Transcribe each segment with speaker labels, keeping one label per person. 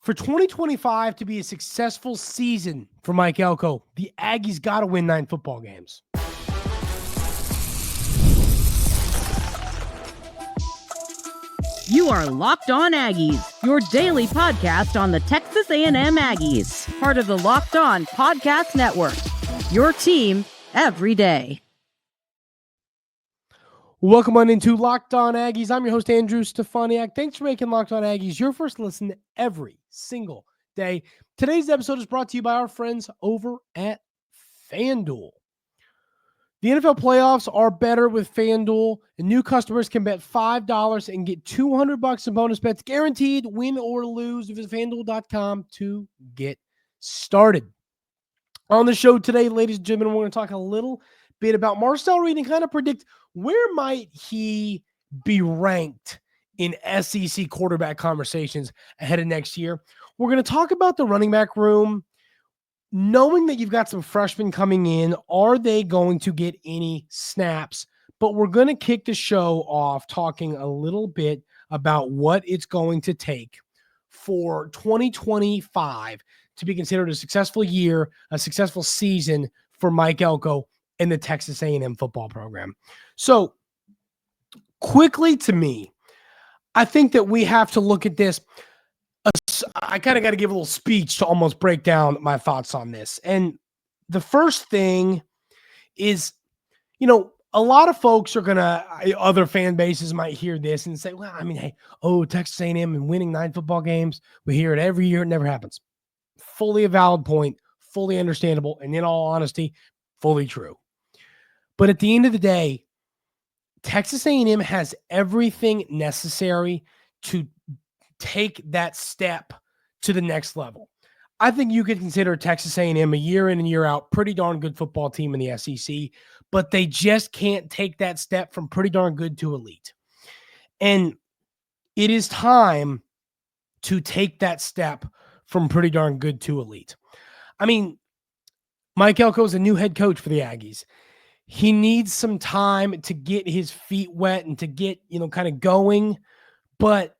Speaker 1: For 2025 to be a successful season for Mike Elko, the Aggies got to win 9 football games.
Speaker 2: You are Locked On Aggies, your daily podcast on the Texas A&M Aggies, part of the Locked On Podcast Network, your team every day.
Speaker 1: Welcome on into Locked On Aggies. I'm your host, Andrew Stefaniak. Thanks for making Locked On Aggies your first listen every single day. Today's episode is brought to you by our friends over at FanDuel. The NFL playoffs are better with FanDuel, and new customers can bet $5 and get $200 in bonus bets guaranteed, win or lose. Visit FanDuel.com to get started. On the show today, ladies and gentlemen, we're going to talk a little bit about Marcel Reed and kind of predict where might he be ranked in SEC quarterback conversations ahead of next year. We're going to talk about the running back room. Knowing that you've got some freshmen coming in, are they going to get any snaps? But we're going to kick the show off talking a little bit about what it's going to take for 2025 to be considered a successful year, a successful season for Mike Elko and the Texas A&M football program. So quickly to me, I think that we have to look at this. I kind of got to give a little speech to almost break down my thoughts on this. And the first thing is, a lot of folks are going to, other fan bases might hear this and say, well, hey, Texas A&M and winning 9 football games. We hear it every year. It never happens. Fully a valid point, fully understandable. And in all honesty, fully true. But at the end of the day, Texas A&M has everything necessary to take that step to the next level. I think you could consider Texas A&M a year in and year out pretty darn good football team in the SEC, but they just can't take that step from pretty darn good to elite. And it is time to take that step from pretty darn good to elite. Mike Elko is a new head coach for the Aggies. He needs some time to get his feet wet and to get, kind of going. But,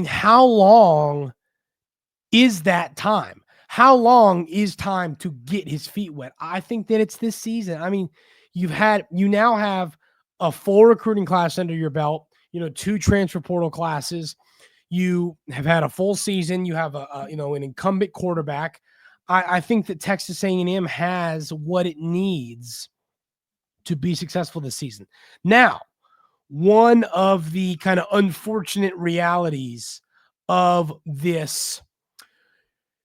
Speaker 1: how long is that time? How long is time to get his feet wet? I think that it's this season. You now have a full recruiting class under your belt, 2 transfer portal classes. You have had a full season. You have an incumbent quarterback. I think that Texas A&M has what it needs to be successful this season. Now, one of the kind of unfortunate realities of this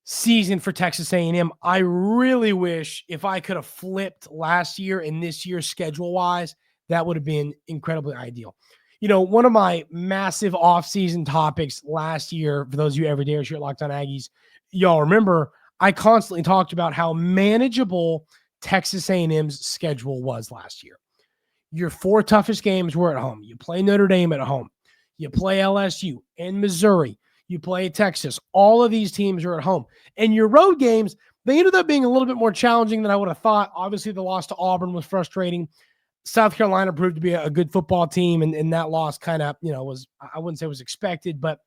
Speaker 1: season for Texas A&M, I really wish if I could have flipped last year and this year schedule-wise, that would have been incredibly ideal. One of my massive off-season topics last year, for those of you every day here at Locked On Aggies, y'all remember I constantly talked about how manageable Texas A&M's schedule was last year. Your 4 toughest games were at home. You play Notre Dame at home. You play LSU and Missouri. You play Texas. All of these teams are at home. And your road games, they ended up being a little bit more challenging than I would have thought. Obviously, the loss to Auburn was frustrating. South Carolina proved to be a good football team, and that loss kind of, was, I wouldn't say was expected, but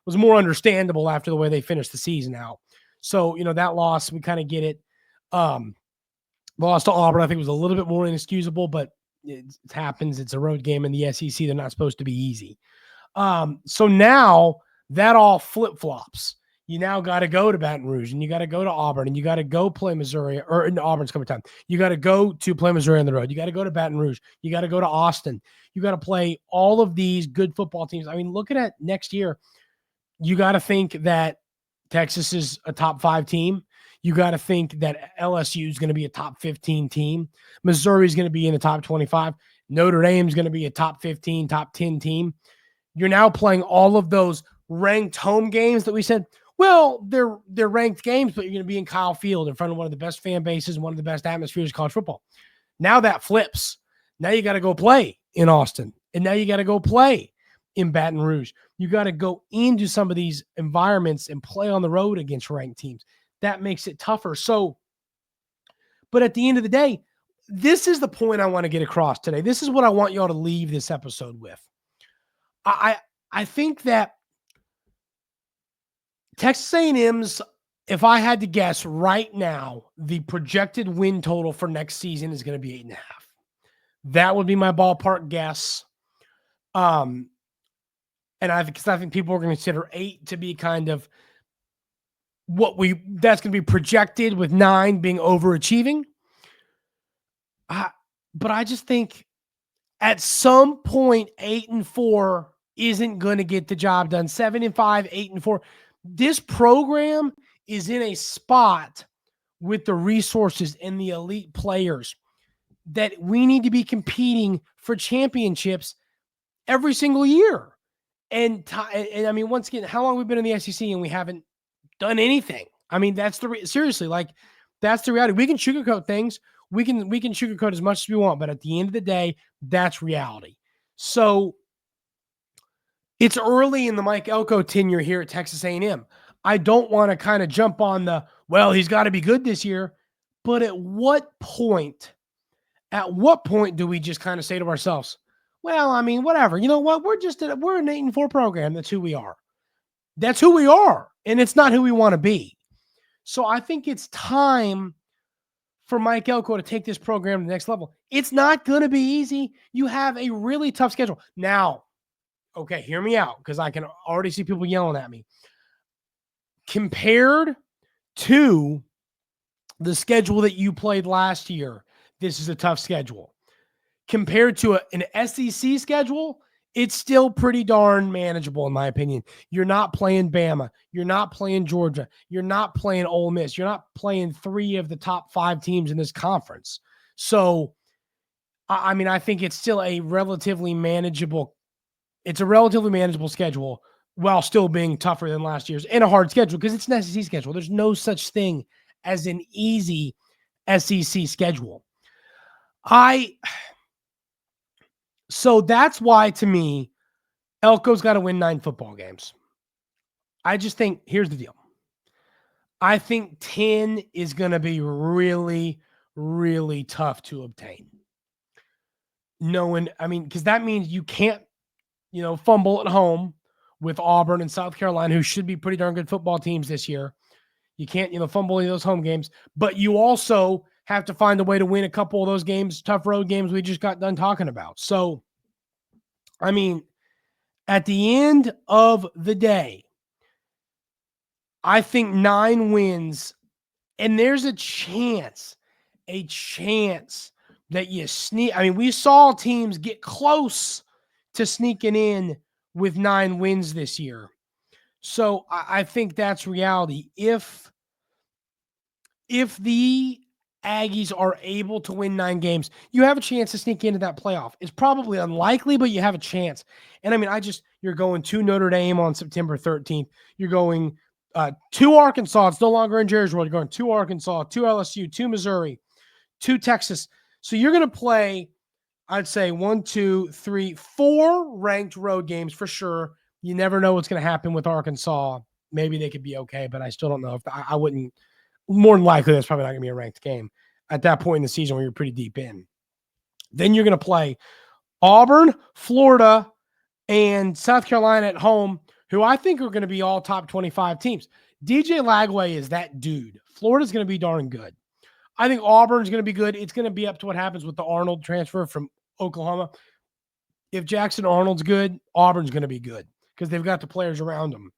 Speaker 1: was more understandable after the way they finished the season out. So, that loss, we kind of get it. Loss to Auburn, I think, was a little bit more inexcusable, but it happens. It's a road game in the SEC. They're not supposed to be easy. So now that all flip-flops. You now got to go to Baton Rouge, and you got to go to Auburn, and you got to go play Missouri, or in Auburn's coming time. You got to go to play Missouri on the road. You got to go to Baton Rouge. You got to go to Austin. You got to play all of these good football teams. Looking at next year, you got to think that Texas is a top 5 team. You got to think that LSU is going to be a top 15 team. Missouri is going to be in the top 25. Notre Dame is going to be a top 15, top 10 team. You're now playing all of those ranked home games that we said, well, they're ranked games, but you're going to be in Kyle Field in front of one of the best fan bases, one of the best atmospheres of college football. Now that flips. Now you got to go play in Austin, and now you got to go play in Baton Rouge. You got to go into some of these environments and play on the road against ranked teams. That makes it tougher. So, but at the end of the day, this is the point I want to get across today. This is what I want y'all to leave this episode with. I think that Texas A&M's, if I had to guess right now, the projected win total for next season is going to be 8.5. That would be my ballpark guess. And I think people are going to consider 8 to be kind of that's going to be projected, with 9 being overachieving. But I just think at some point 8-4 isn't going to get the job done. 7-5, 8-4. This program is in a spot with the resources and the elite players that we need to be competing for championships every single year. And I mean, once again, how long have we been in the SEC and we haven't done anything? I mean, seriously, like, that's the reality. We can sugarcoat things. We can sugarcoat as much as we want, but at the end of the day, that's reality. So it's early in the Mike Elko tenure here at Texas A&M. I don't want to kind of jump on he's got to be good this year. But at what point do we just kind of say to ourselves, well, I mean, whatever, you know what? We're an 8-4 program. That's who we are. That's who we are. And it's not who we want to be. So I think it's time for Mike Elko to take this program to the next level. It's not going to be easy. You have a really tough schedule. Now, okay, hear me out, because I can already see people yelling at me. Compared to the schedule that you played last year, this is a tough schedule. Compared to an SEC schedule, it's still pretty darn manageable, in my opinion. You're not playing Bama. You're not playing Georgia. You're not playing Ole Miss. You're not playing 3 of the top 5 teams in this conference. So, I mean, I think it's still a relatively manageable schedule, while still being tougher than last year's, and a hard schedule, because it's an SEC schedule. There's no such thing as an easy SEC schedule. So that's why, to me, Elko's got to win 9 football games. I just think, here's the deal. I think 10 is going to be really, really tough to obtain. Because that means you can't, fumble at home with Auburn and South Carolina, who should be pretty darn good football teams this year. You can't, fumble any of those home games, but you also have to find a way to win a couple of those games, tough road games we just got done talking about. So, I mean, at the end of the day, I think 9 wins, and there's a chance that you sneak. I mean, we saw teams get close to sneaking in with 9 wins this year. So I think that's reality. If the Aggies are able to win 9 games, you have a chance to sneak into that playoff. It's probably unlikely, but you have a chance. And I mean, you're going to Notre Dame on September 13th. You're going to Arkansas. It's no longer in Jerry's World. You're going to Arkansas, to LSU, to Missouri, to Texas. So you're going to play, I'd say 1, 2, 3, 4 ranked road games for sure. You never know what's going to happen with Arkansas. Maybe they could be okay, but I still don't know if I wouldn't. More than likely, that's probably not going to be a ranked game at that point in the season where you're pretty deep in. Then you're going to play Auburn, Florida, and South Carolina at home, who I think are going to be all top 25 teams. DJ Lagway is that dude. Florida's going to be darn good. I think Auburn's going to be good. It's going to be up to what happens with the Arnold transfer from Oklahoma. If Jackson Arnold's good, Auburn's going to be good because they've got the players around them.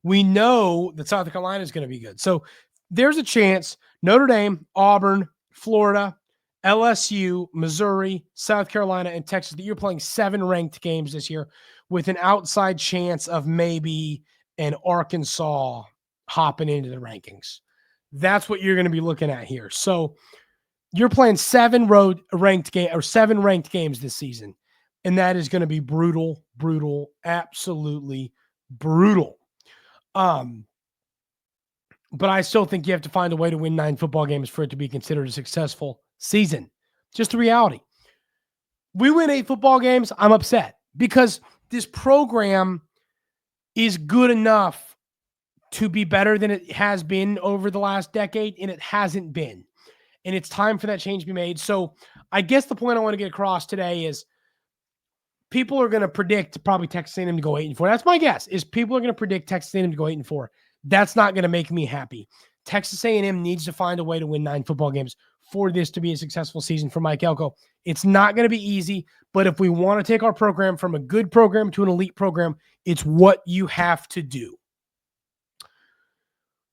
Speaker 1: We know that South Carolina is going to be good. So there's a chance Notre Dame, Auburn, Florida, LSU, Missouri, South Carolina, and Texas, that you're playing 7 ranked games this year with an outside chance of maybe an Arkansas hopping into the rankings. That's what you're going to be looking at here. So you're playing 7 ranked games this season, and that is going to be brutal, absolutely brutal. But I still think you have to find a way to win 9 football games for it to be considered a successful season. Just the reality. We win 8 football games, I'm upset because this program is good enough to be better than it has been over the last decade, and it hasn't been. And it's time for that change to be made. So I guess the point I want to get across today is people are going to predict probably Texas A&M to go 8-4. That's my guess, is people are going to predict Texas A&M to go 8-4. That's not going to make me happy. Texas A&M needs to find a way to win 9 football games for this to be a successful season for Mike Elko. It's not going to be easy, but if we want to take our program from a good program to an elite program, it's what you have to do.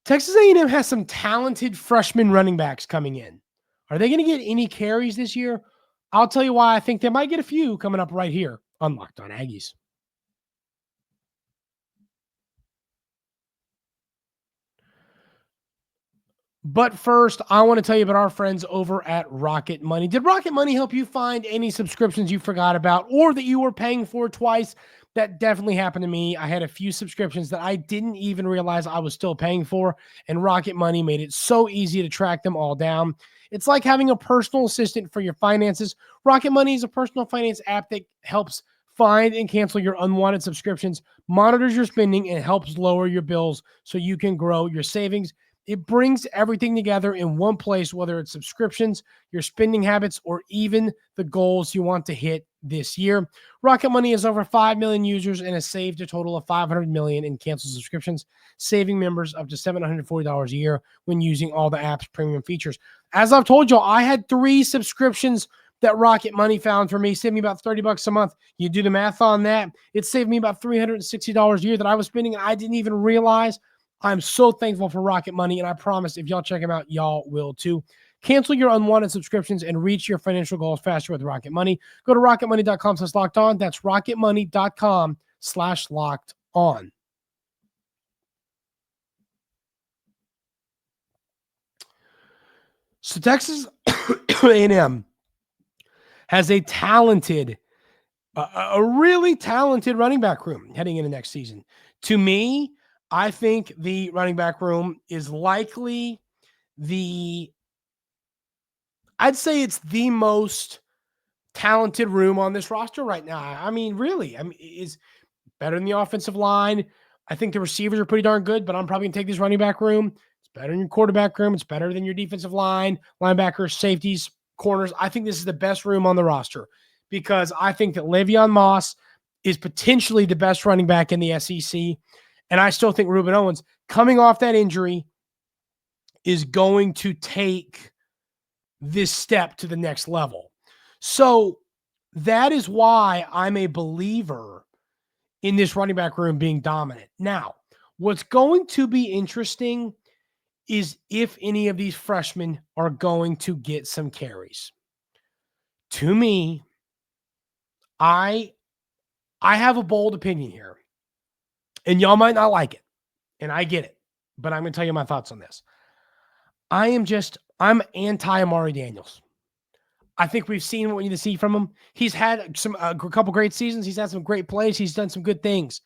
Speaker 1: Texas A&M has some talented freshman running backs coming in. Are they going to get any carries this year? I'll tell you why I think they might get a few coming up right here on Locked On Aggies. But first, I want to tell you about our friends over at Rocket Money. Did Rocket Money help you find any subscriptions you forgot about or that you were paying for twice? That definitely happened to me. I had a few subscriptions that I didn't even realize I was still paying for, and Rocket Money made it so easy to track them all down. It's like having a personal assistant for your finances. Rocket Money is a personal finance app that helps find and cancel your unwanted subscriptions, monitors your spending, and helps lower your bills so you can grow your savings. It brings everything together in one place, whether it's subscriptions, your spending habits, or even the goals you want to hit this year. Rocket Money has over 5 million users and has saved a total of $500 million in canceled subscriptions, saving members up to $740 a year when using all the app's premium features. As I've told you, I had 3 subscriptions that Rocket Money found for me, saved me about $30 a month. You do the math on that, it saved me about $360 a year that I was spending and I didn't even realize. I'm so thankful for Rocket Money, and I promise if y'all check them out, y'all will too. Cancel your unwanted subscriptions and reach your financial goals faster with Rocket Money. Go to rocketmoney.com/lockedon. That's rocketmoney.com/lockedon. So Texas A&M has a really talented running back room heading into next season. To me, I think the running back room is likely I'd say it's the most talented room on this roster right now. I mean, really, is better than the offensive line. I think the receivers are pretty darn good, but I'm probably going to take this running back room. It's better than your quarterback room. It's better than your defensive line, linebackers, safeties, corners. I think this is the best room on the roster because I think that Le'Veon Moss is potentially the best running back in the SEC. And I still think Ruben Owens, coming off that injury, is going to take this step to the next level. So that is why I'm a believer in this running back room being dominant. Now, what's going to be interesting is if any of these freshmen are going to get some carries. To me, I have a bold opinion here. And y'all might not like it, and I get it, but I'm going to tell you my thoughts on this. I'm anti-Amari Daniels. I think we've seen what we need to see from him. He's had a couple great seasons. He's had some great plays. He's done some good things.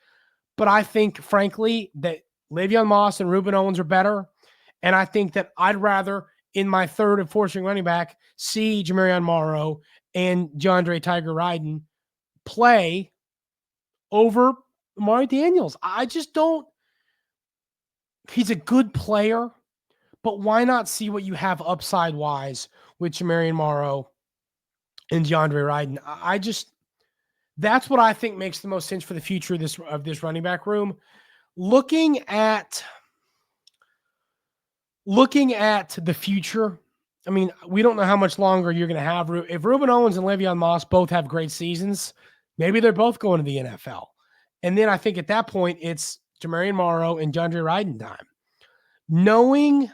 Speaker 1: But I think, frankly, that Le'Veon Moss and Ruben Owens are better, and I think that I'd rather, in my third and fourth string running back, see Jamarion Morrow and DeAndre Tiger Ryden play over Amari Daniels. I just don't. He's a good player, but why not see what you have upside-wise with Jamarion Morrow and DeAndre Ryden? That's what I think makes the most sense for the future of this running back room. Looking at the future, I mean, we don't know how much longer you're going to have. If Ruben Owens and Le'Veon Moss both have great seasons, maybe they're both going to the NFL. And then I think at that point, it's Jamarion Morrow and DeAndre Ryden time. Knowing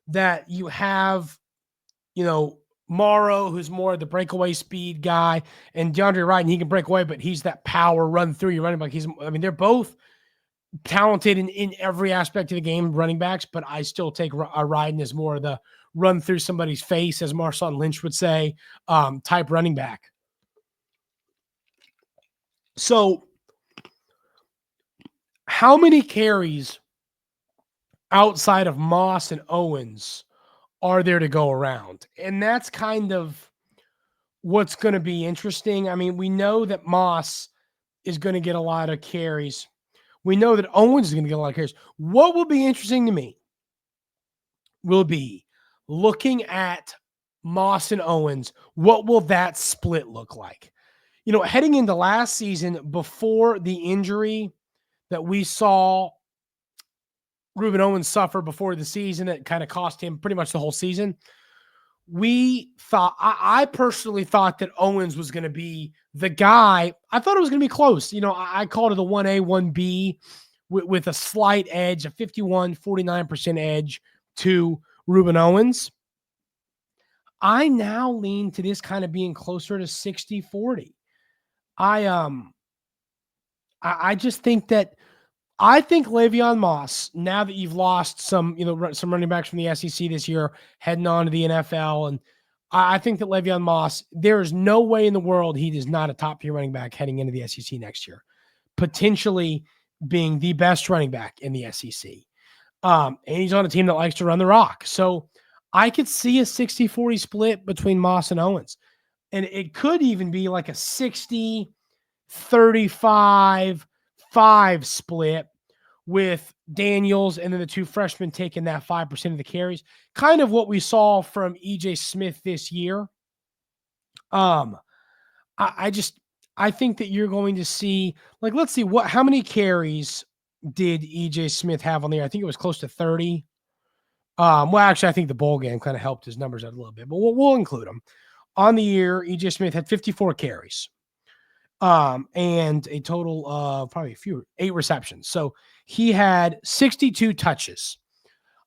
Speaker 1: that you have, Morrow, who's more the breakaway speed guy, and DeAndre Ryden, he can break away, but he's that power run through your running back. They're both talented in every aspect of the game, running backs, but I still take Ryden as more of the run through somebody's face, as Marshawn Lynch would say, type running back. So how many carries outside of Moss and Owens are there to go around? And that's kind of what's going to be interesting. I mean, we know that Moss is going to get a lot of carries. We know that Owens is going to get a lot of carries. What will be interesting to me will be looking at Moss and Owens. What will that split look like? heading into last season before the injury that we saw Reuben Owens suffer before the season, that kind of cost him pretty much the whole season. I personally thought that Owens was going to be the guy. I thought it was going to be close. I called it a 1A, 1B with a slight edge, a 49% edge to Reuben Owens. I now lean to this kind of being closer to 60-40. I just think that Le'Veon Moss, now that you've lost some running backs from the SEC this year, heading on to the NFL, and I think that Le'Veon Moss, there is no way in the world he is not a top-tier running back heading into the SEC next year, potentially being the best running back in the SEC. And he's on a team that likes to run the rock. So I could see a 60-40 split between Moss and Owens. And it could even be like a 60-35-5 split with Daniels and then the two freshmen taking that 5% of the carries. Kind of what we saw from EJ Smith this year. I think that you're going to see, let's see how many carries did EJ Smith have on the year? I think it was close to 30. Well, actually, I think the bowl game kind of helped his numbers out a little bit, but we'll include them. On the year, EJ Smith had 54 carries, and a total of probably 8 receptions. So he had 62 touches.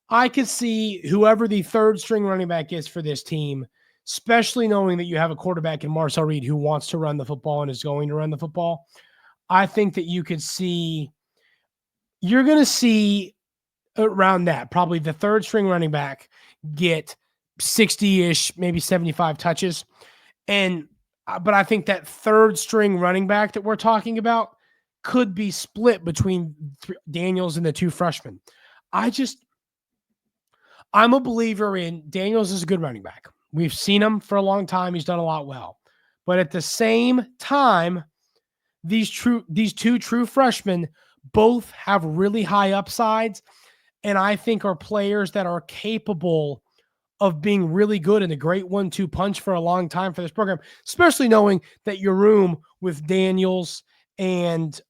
Speaker 1: I could see whoever the third string running back is for this team, especially knowing that you have a quarterback in Marcel Reed who wants to run the football and is going to run the football. I think that you're going to see around that, probably the third string running back get 60-ish, maybe 75 touches. But I think that third string running back that we're talking about could be split between Daniels and the two freshmen. I'm a believer in Daniels is a good running back. We've seen him for a long time. He's done a lot well. But at the same time, these two true freshmen both have really high upsides, and I think are players that are capable of being really good and a great 1-2 punch for a long time for this program, especially knowing that your room with Daniels and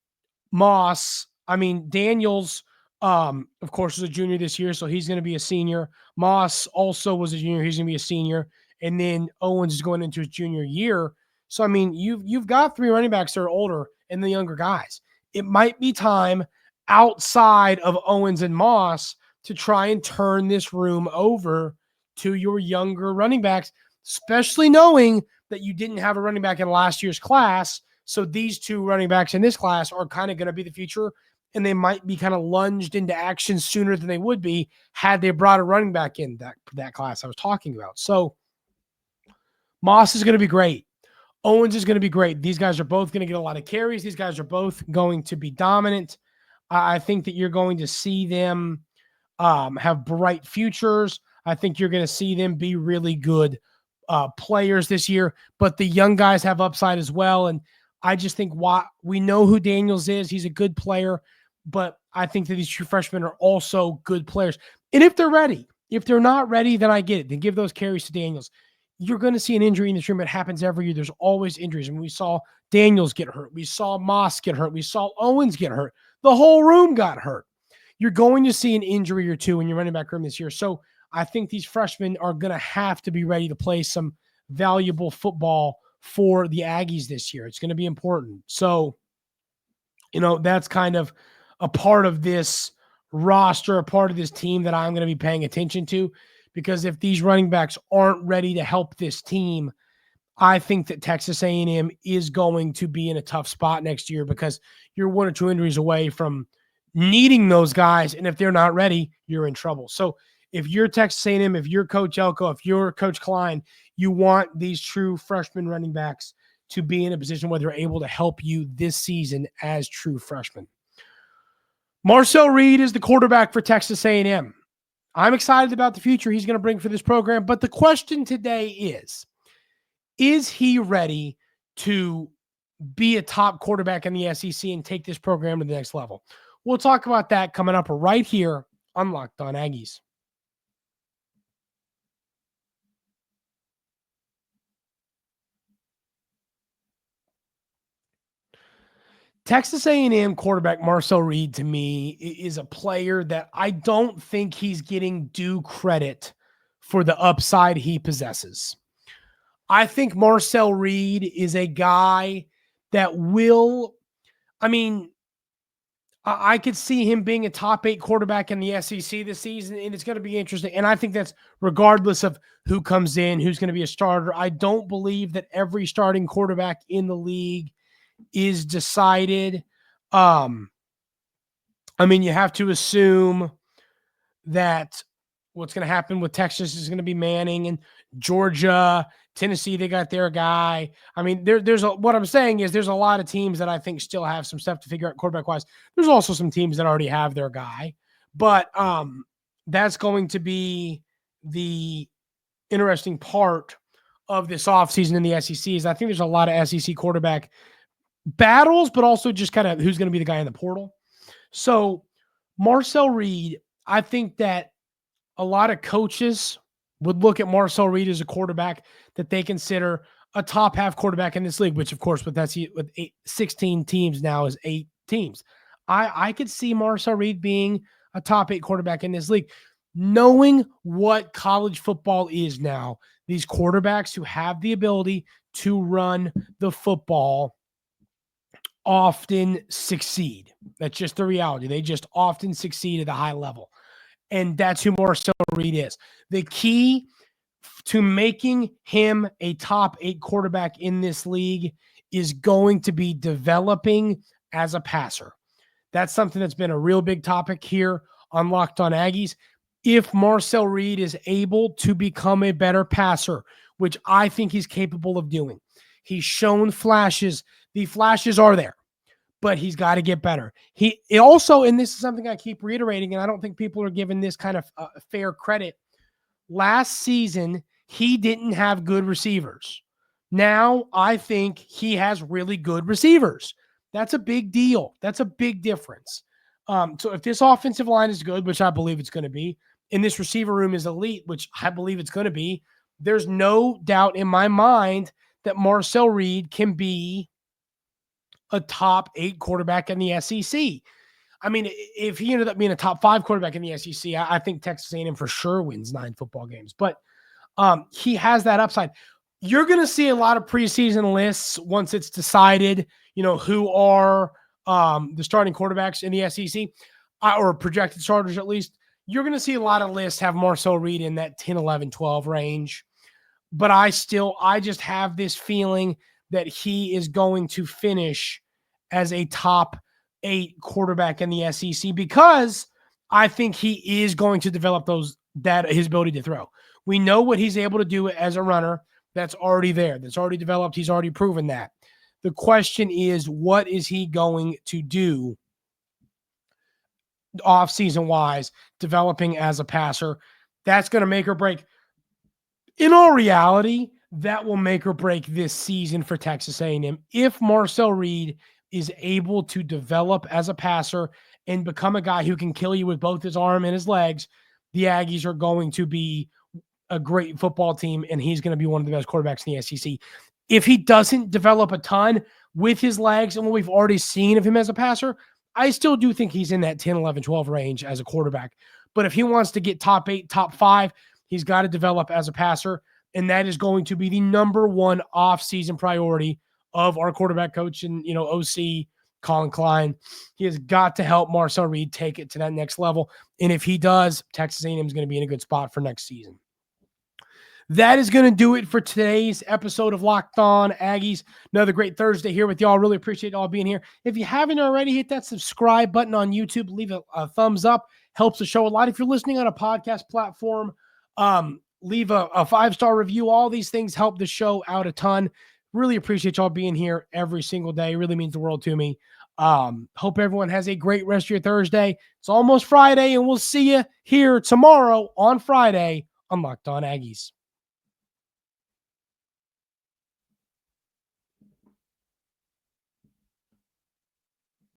Speaker 1: Moss. I mean, Daniels, of course, is a junior this year, so he's going to be a senior. Moss also was a junior. He's going to be a senior. And then Owens is going into his junior year. So, I mean, you've got 3 running backs that are older and the younger guys. It might be time outside of Owens and Moss to try and turn this room over to your younger running backs, especially knowing that you didn't have a running back in last year's class. So these 2 running backs in this class are kind of going to be the future, and they might be kind of lunged into action sooner than they would be had they brought a running back in that class I was talking about. So Moss is going to be great. Owens is going to be great. These guys are both going to get a lot of carries. These guys are both going to be dominant. I think that you're going to see them have bright futures. I think you're going to see them be really good players this year, but the young guys have upside as well. And I just think we know who Daniels is. He's a good player, but I think that these true freshmen are also good players. And if they're ready, if they're not ready, then I get it. Then give those carries to Daniels. You're going to see an injury in this room. It happens every year. There's always injuries. And we saw Daniels get hurt. We saw Moss get hurt. We saw Owens get hurt. The whole room got hurt. You're going to see an injury or two in your running back room this year. So I think these freshmen are going to have to be ready to play some valuable football for the Aggies this year. It's going to be important. So, that's kind of a part of this roster, a part of this team that I'm going to be paying attention to, because if these running backs aren't ready to help this team, I think that Texas A&M is going to be in a tough spot next year, because you're 1 or 2 injuries away from needing those guys. And if they're not ready, you're in trouble. So if you're Texas A&M, if you're Coach Elko, if you're Coach Klein, you want these true freshman running backs to be in a position where they're able to help you this season as true freshmen. Marcel Reed is the quarterback for Texas A&M. I'm excited about the future he's going to bring for this program, but the question today is he ready to be a top quarterback in the SEC and take this program to the next level? We'll talk about that coming up right here on Locked On Aggies. Texas A&M quarterback Marcel Reed, to me, is a player that I don't think he's getting due credit for the upside he possesses. I think Marcel Reed is a guy that will, I mean, I could see him being a top 8 quarterback in the SEC this season, and it's going to be interesting. And I think that's regardless of who comes in, who's going to be a starter. I don't believe that every starting quarterback in the league is decided. You have to assume that what's going to happen with Texas is going to be Manning, and Georgia, Tennessee, they got their guy. What I'm saying is there's a lot of teams that I think still have some stuff to figure out quarterback wise. There's also some teams that already have their guy, but that's going to be the interesting part of this offseason in the SEC. Is I think there's a lot of SEC quarterback battles, but also just kind of who's going to be the guy in the portal. So Marcel Reed, I think that a lot of coaches would look at Marcel Reed as a quarterback that they consider a top half quarterback in this league, which of course with 16 teams now is 8 teams. I could see Marcel Reed being a top 8 quarterback in this league. Knowing what college football is now, these quarterbacks who have the ability to run the football often succeed. That's just the reality. They just often succeed at a high level. And that's who Marcel Reed is. The key to making him a top 8 quarterback in this league is going to be developing as a passer. That's something that's been a real big topic here on Locked On Aggies. If Marcel Reed is able to become a better passer, which I think he's capable of doing, he's shown flashes. The flashes are there, but he's got to get better. He also, and this is something I keep reiterating, and I don't think people are giving this kind of fair credit. Last season, he didn't have good receivers. Now, I think he has really good receivers. That's a big deal. That's a big difference. So if this offensive line is good, which I believe it's going to be, and this receiver room is elite, which I believe it's going to be, there's no doubt in my mind that Marcel Reed can be a top 8 quarterback in the SEC. If he ended up being a top 5 quarterback in the SEC, I think Texas A&M for sure wins 9 football games. But he has that upside. You're going to see a lot of preseason lists once it's decided, who are the starting quarterbacks in the SEC, or projected starters at least. You're going to see a lot of lists have Marcel Reed in that 10, 11, 12 range. But I just have this feeling that he is going to finish as a top 8 quarterback in the SEC, because I think he is going to develop his ability to throw. We know what he's able to do as a runner. That's already there. That's already developed. He's already proven that. The question is, what is he going to do off-season wise, developing as a passer? That's going to make or break. In all reality, that will make or break this season for Texas A&M. If Marcel Reed is able to develop as a passer and become a guy who can kill you with both his arm and his legs, the Aggies are going to be a great football team, and he's going to be one of the best quarterbacks in the SEC. If he doesn't develop a ton with his legs and what we've already seen of him as a passer, I still do think he's in that 10, 11, 12 range as a quarterback. But if he wants to get top 8, top 5, he's got to develop as a passer, and that is going to be the number one off-season priority of our quarterback coach and, OC, Colin Klein. He has got to help Marcel Reed take it to that next level. And if he does, Texas A&M is going to be in a good spot for next season. That is going to do it for today's episode of Locked On Aggies. Another great Thursday here with y'all. Really appreciate y'all being here. If you haven't already, hit that subscribe button on YouTube. Leave a thumbs up. Helps the show a lot. If you're listening on a podcast platform, leave a 5-star review. All these things help the show out a ton. Really appreciate y'all being here every single day. It really means the world to me. Hope everyone has a great rest of your Thursday. It's almost Friday, and we'll see you here tomorrow on Friday on Locked On Aggies.